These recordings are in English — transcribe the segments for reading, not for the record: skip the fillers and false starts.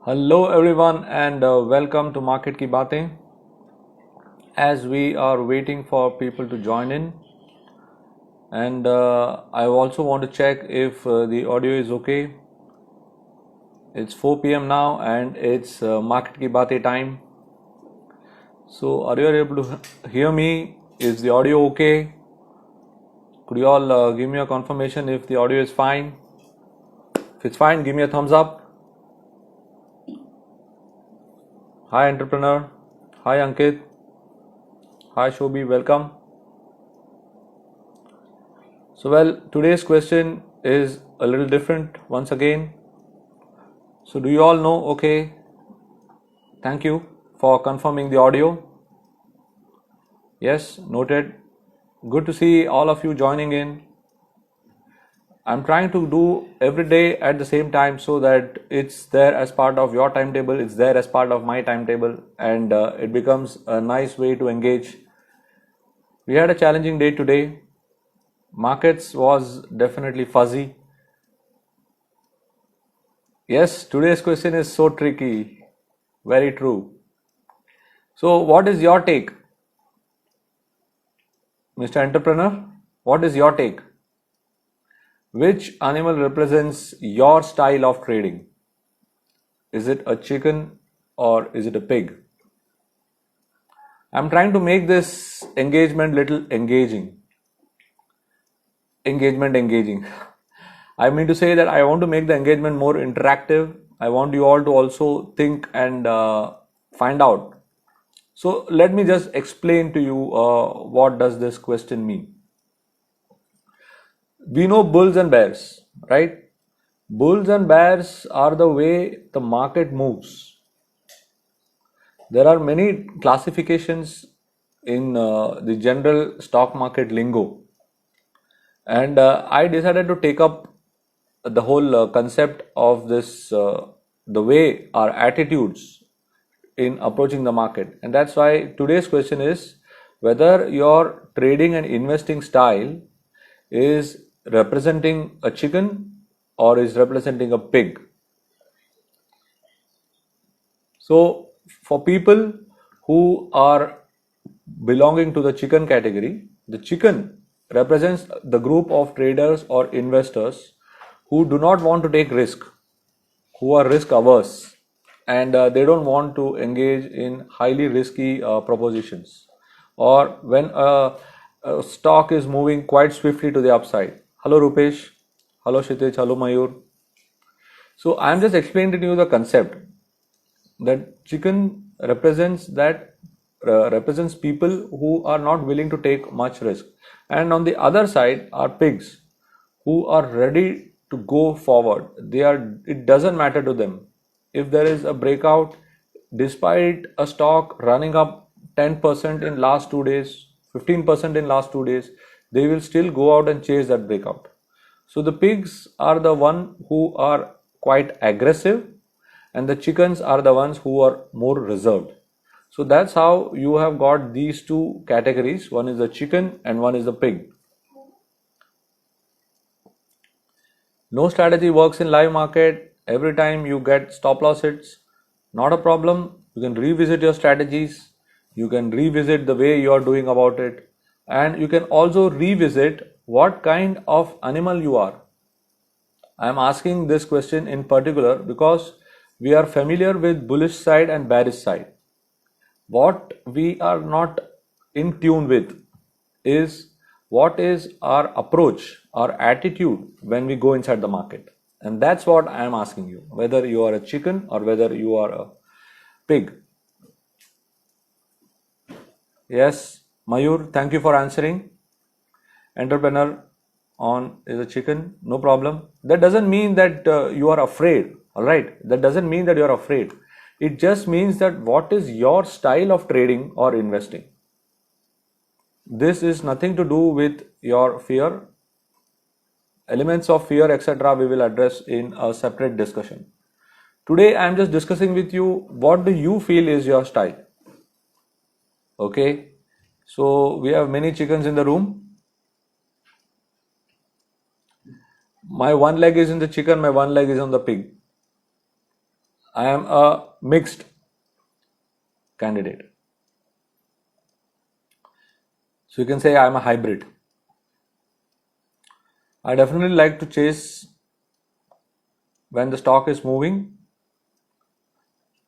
Hello everyone and welcome to Market Ki Baatein. As we are waiting for people to join in, and I also want to check if the audio is okay. It's 4 p.m. now and it's Market Ki Baatein time. So are you able to hear me? Is the audio okay? Could you all give me a confirmation if the audio is fine? If it's fine, give me a thumbs up. Hi entrepreneur. Hi Ankit. Hi Shobi, welcome. So today's question is a little different once again. So do you all know? Okay, thank you for confirming the audio. Yes, noted. Good to see all of you joining in. I'm trying to do every day at the same time so that it's there as part of your timetable, it's there as part of my timetable, and it becomes a nice way to engage. We had a challenging day today. Markets was definitely fuzzy. Yes, today's question is so tricky. Very true. So, what is your take, Mr. Entrepreneur? What is your take? Which animal represents your style of trading? Is it a chicken or is it a pig? I'm trying to make this engagement little engaging. Engaging. I mean to say that I want to make the engagement more interactive. I want you all to also think and find out. So let me just explain to you what does this question mean. We know bulls and bears, right? Bulls and bears are the way the market moves. There are many classifications in the general stock market lingo, and I decided to take up the whole concept of this, the way our attitudes in approaching the market, and that's why today's question is whether your trading and investing style is representing a chicken or is representing a pig. So, for people who are belonging to the chicken category, the chicken represents the group of traders or investors who do not want to take risk, who are risk averse, and they don't want to engage in highly risky propositions, or when a stock is moving quite swiftly to the upside. Hello Rupesh, hello Shitej, hello Mayur. So I'm just explaining to you the concept that chicken represents people who are not willing to take much risk, and on the other side are pigs who are ready to go forward. It doesn't matter to them if there is a breakout, despite a stock running up 10% in last 2 days, 15% in last 2 days, they will still go out and chase that breakout. So the pigs are the one who are quite aggressive, and the chickens are the ones who are more reserved. So that's how you have got these two categories. One is the chicken and one is the pig. No strategy works in live market. Every time you get stop loss hits, not a problem. You can revisit your strategies. You can revisit the way you are doing about it. And you can also revisit what kind of animal you are. I am asking this question in particular because we are familiar with bullish side and bearish side. What we are not in tune with is what is our approach, our attitude when we go inside the market. And that's what I am asking you, whether you are a chicken or whether you are a pig. Yes, Mayur, thank you for answering. Entrepreneur on is a chicken, no problem. That doesn't mean that you are afraid, all right? That doesn't mean that you are afraid. It just means that what is your style of trading or investing. This is nothing to do with your fear. Elements of fear, etc., we will address in a separate discussion. Today, I am just discussing with you what do you feel is your style. Okay, so we have many chickens in the room. My one leg is in the chicken, my one leg is on the pig. I am a mixed candidate. So you can say I am a hybrid. I definitely like to chase when the stock is moving.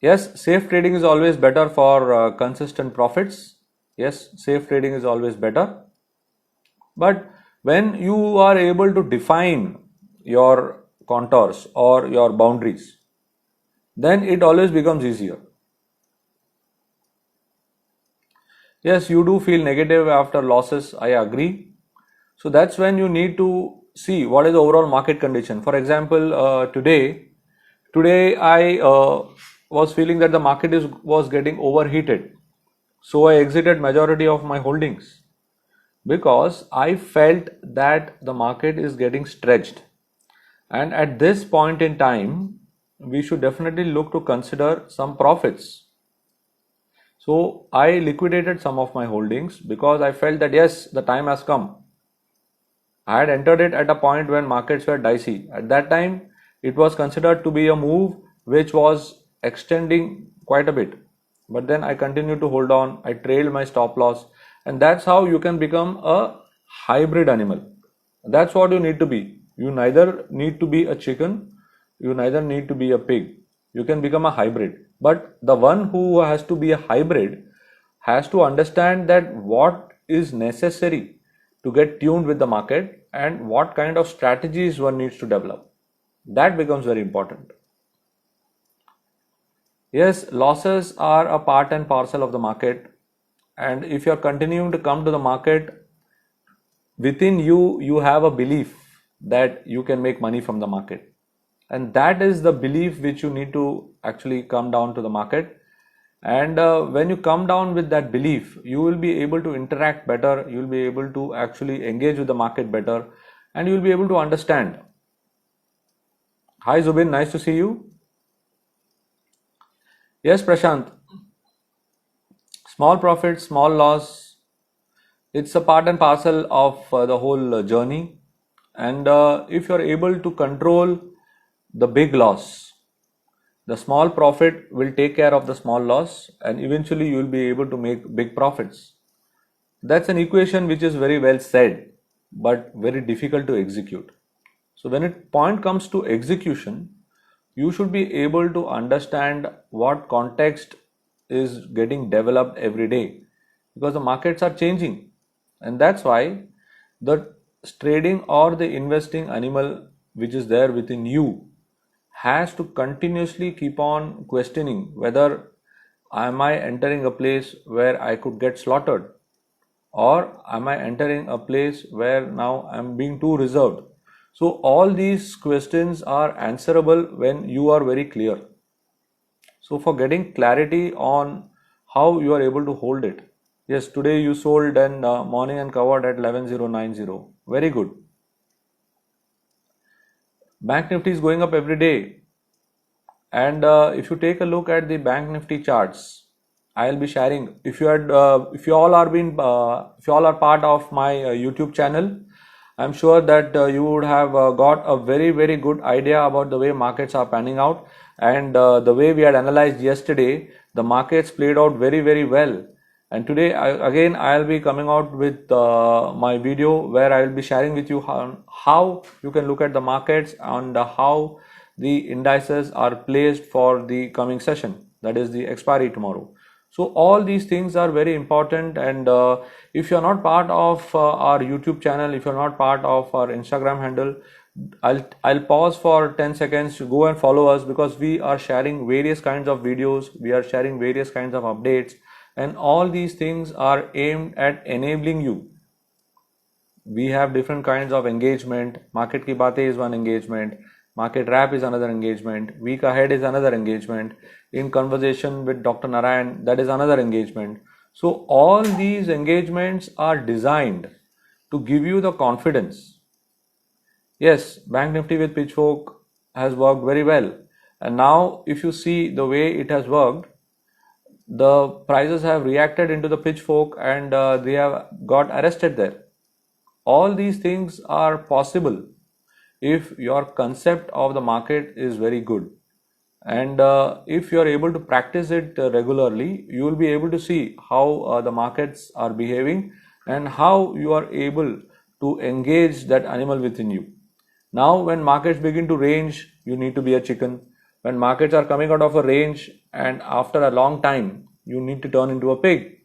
Yes, safe trading is always better for consistent profits. Yes, safe trading is always better. But when you are able to define your contours or your boundaries, then it always becomes easier. Yes, you do feel negative after losses, I agree. So that's when you need to see what is the overall market condition. For example, today I was feeling that the market was getting overheated. So I exited majority of my holdings because I felt that the market is getting stretched. And at this point in time, we should definitely look to consider some profits. So I liquidated some of my holdings because I felt that yes, the time has come. I had entered it at a point when markets were dicey. At that time, it was considered to be a move which was extending quite a bit. But then I continued to hold on, I trailed my stop loss, and that's how you can become a hybrid animal. That's what you need to be. You neither need to be a chicken, you neither need to be a pig. You can become a hybrid. But the one who has to be a hybrid has to understand that what is necessary to get tuned with the market and what kind of strategies one needs to develop. That becomes very important. Yes, losses are a part and parcel of the market. And if you're continuing to come to the market, within you, you have a belief that you can make money from the market. And that is the belief which you need to actually come down to the market. And when you come down with that belief, you will be able to interact better, you will be able to actually engage with the market better, and you will be able to understand. Hi Zubin, nice to see you. Yes, Prashant, small profit, small loss, it's a part and parcel of the whole journey. And if you're able to control the big loss, the small profit will take care of the small loss, and eventually you will be able to make big profits. That's an equation which is very well said, but very difficult to execute. So when it point comes to execution, you should be able to understand what context is getting developed every day because the markets are changing. And that's why the trading or the investing animal which is there within you has to continuously keep on questioning whether am I entering a place where I could get slaughtered, or am I entering a place where now I'm being too reserved? So all these questions are answerable when you are very clear. So for getting clarity on how you are able to hold it. Yes, today you sold and morning and covered at 11090. Very good. Bank Nifty is going up every day. And if you take a look at the Bank Nifty charts, I'll be sharing. If you all are part of my YouTube channel, I'm sure that you would have got a very very good idea about the way markets are panning out, and the way we had analyzed yesterday, the markets played out very very well. And today again I'll be coming out with my video where I will be sharing with you how you can look at the markets and how the indices are placed for the coming session, that is the expiry tomorrow. So all these things are very important, and if you're not part of our YouTube channel, if you're not part of our Instagram handle, I'll pause for 10 seconds to go and follow us, because we are sharing various kinds of videos, we are sharing various kinds of updates, and all these things are aimed at enabling you. We have different kinds of engagement. Market Ki Baatein is one engagement. Market Wrap is another engagement. Week Ahead is another engagement. In Conversation with Dr. Narayan, that is another engagement. So all these engagements are designed to give you the confidence. Yes, Bank Nifty with Pitchfork has worked very well. And now if you see the way it has worked, the prices have reacted into the pitchfork, and they have got arrested there. All these things are possible if your concept of the market is very good. And if you are able to practice it regularly, you will be able to see how the markets are behaving and how you are able to engage that animal within you. Now, when markets begin to range, you need to be a chicken. When markets are coming out of a range and after a long time, you need to turn into a pig.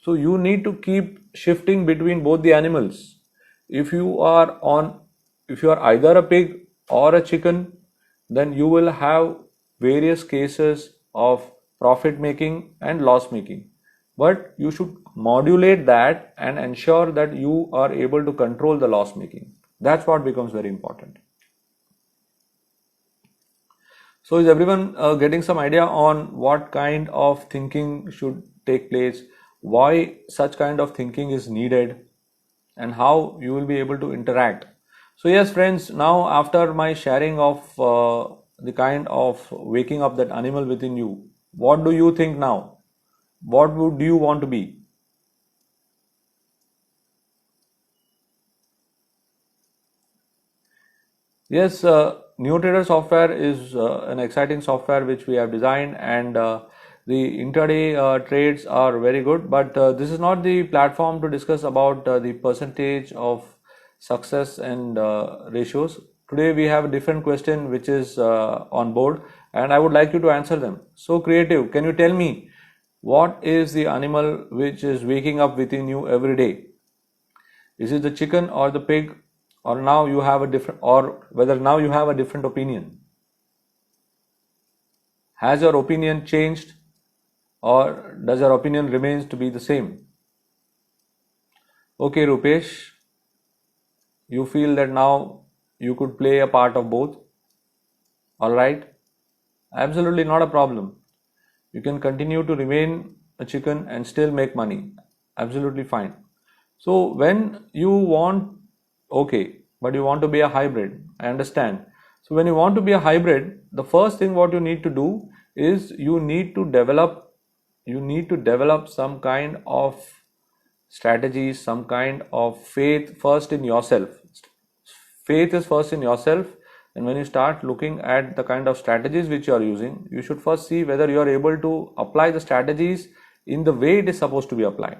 So you need to keep shifting between both the animals. If you are on, if you are either a pig or a chicken, then you will have various cases of profit making and loss making. But you should modulate that and ensure that you are able to control the loss making. That's what becomes very important. So is everyone getting some idea on what kind of thinking should take place, why such kind of thinking is needed, and how you will be able to interact? So yes, friends, now after my sharing of the kind of waking up that animal within you, what do you think now? What would you want to be? Yes, NeoTrader software is an exciting software which we have designed, and the intraday trades are very good. But this is not the platform to discuss about the percentage of success and ratios. Today we have a different question which is on board, and I would like you to answer them. So creative, can you tell me what is the animal which is waking up within you every day? Is it the chicken or the pig, or now you have a different, or whether now you have a different opinion? Has your opinion changed, or does your opinion remains to be the same? Okay, Rupesh, you feel that now you could play a part of both. All right, absolutely not a problem. You can continue to remain a chicken and still make money. Absolutely fine. So when you want, okay, but you want to be a hybrid, I understand. So when you want to be a hybrid, the first thing what you need to do is you need to develop some kind of strategy, some kind of faith first in yourself. Faith is first in yourself, and when you start looking at the kind of strategies which you are using, you should first see whether you are able to apply the strategies in the way it is supposed to be applied.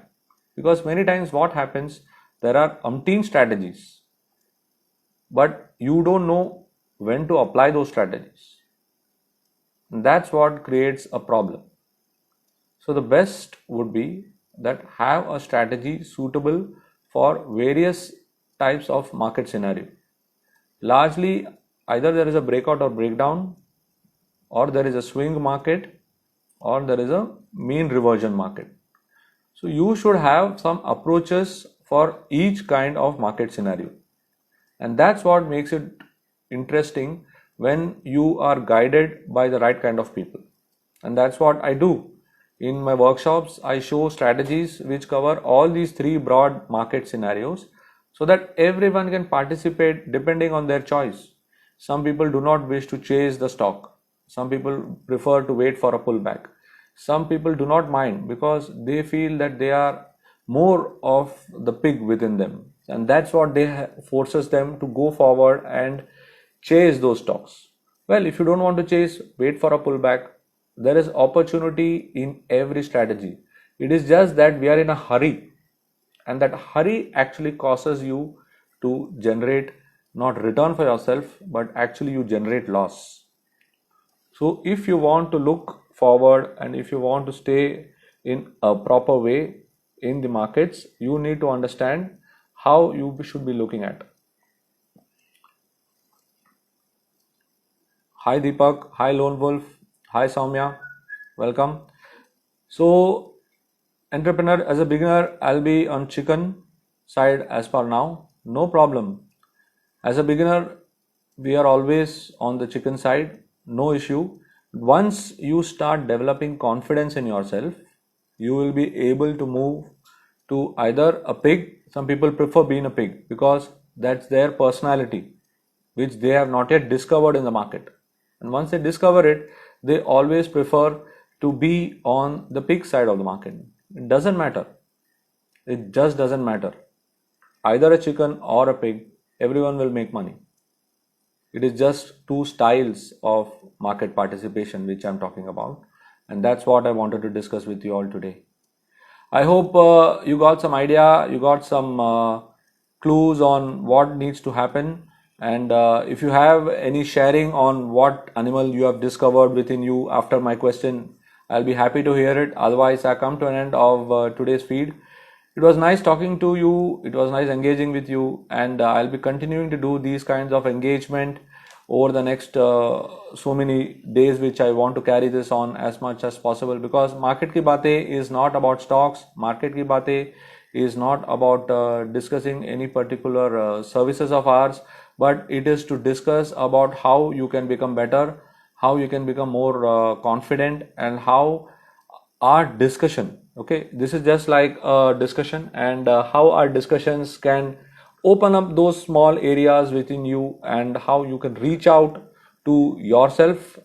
Because many times what happens, there are umpteen strategies, but you don't know when to apply those strategies. And that's what creates a problem. So the best would be that have a strategy suitable for various types of market scenario. Largely, either there is a breakout or breakdown, or there is a swing market, or there is a mean reversion market. So you should have some approaches for each kind of market scenario. And that's what makes it interesting when you are guided by the right kind of people. And that's what I do. In my workshops, I show strategies which cover all these three broad market scenarios so that everyone can participate depending on their choice. Some people do not wish to chase the stock. Some people prefer to wait for a pullback. Some people do not mind because they feel that they are more of the pig within them, and that's what they forces them to go forward and chase those stocks. Well, if you don't want to chase, wait for a pullback. There is opportunity in every strategy. It is just that we are in a hurry, and that hurry actually causes you to generate not return for yourself, but actually you generate loss. So if you want to look forward and if you want to stay in a proper way in the markets, you need to understand how you should be looking at. Hi Deepak, hi Lone Wolf, hi Soumya, welcome. So entrepreneur, as a beginner, I'll be on chicken side as per now, no problem. As a beginner, we are always on the chicken side, no issue. Once you start developing confidence in yourself, you will be able to move to either a pig. Some people prefer being a pig because that's their personality, which they have not yet discovered in the market. And once they discover it, they always prefer to be on the pig side of the market. It doesn't matter. It just doesn't matter. Either a chicken or a pig, everyone will make money. It is just two styles of market participation which I'm talking about, and that's what I wanted to discuss with you all today. I hope you got some idea, you got some clues on what needs to happen. And if you have any sharing on what animal you have discovered within you after my question, I'll be happy to hear it. Otherwise, I come to an end of today's feed. It was nice talking to you. It was nice engaging with you, and I'll be continuing to do these kinds of engagement over the next so many days, which I want to carry this on as much as possible, because market ki batein is not about stocks. Market ki batein is not about discussing any particular services of ours, but it is to discuss about how you can become better, how you can become more confident, and how our discussion, okay, this is just like a discussion, and how our discussions can open up those small areas within you, and how you can reach out to yourself,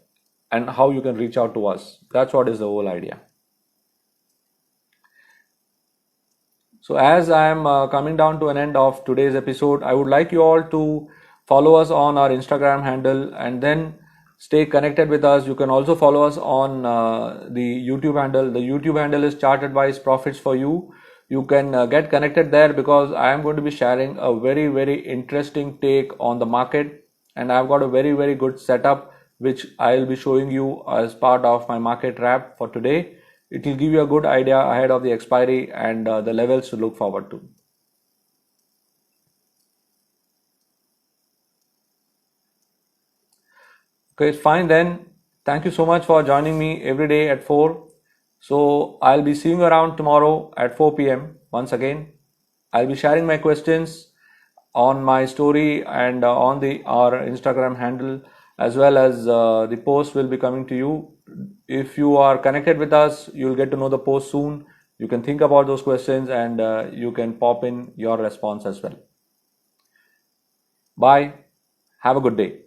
and how you can reach out to us. That's what is the whole idea. So as I am coming down to an end of today's episode, I would like you all to follow us on our Instagram handle and then stay connected with us. You can also follow us on the YouTube handle. The YouTube handle is Chart Advice Profits for You. You can get connected there, because I am going to be sharing a very, very interesting take on the market, and I've got a very, very good setup which I'll be showing you as part of my market wrap for today. It will give you a good idea ahead of the expiry and the levels to look forward to. Okay, fine then. Thank you so much for joining me every day at 4. So I'll be seeing you around tomorrow at 4 p.m. once again. I'll be sharing my questions on my story and on our Instagram handle, as well as the post will be coming to you. If you are connected with us, you'll get to know the post soon. You can think about those questions, and you can pop in your response as well. Bye. Have a good day.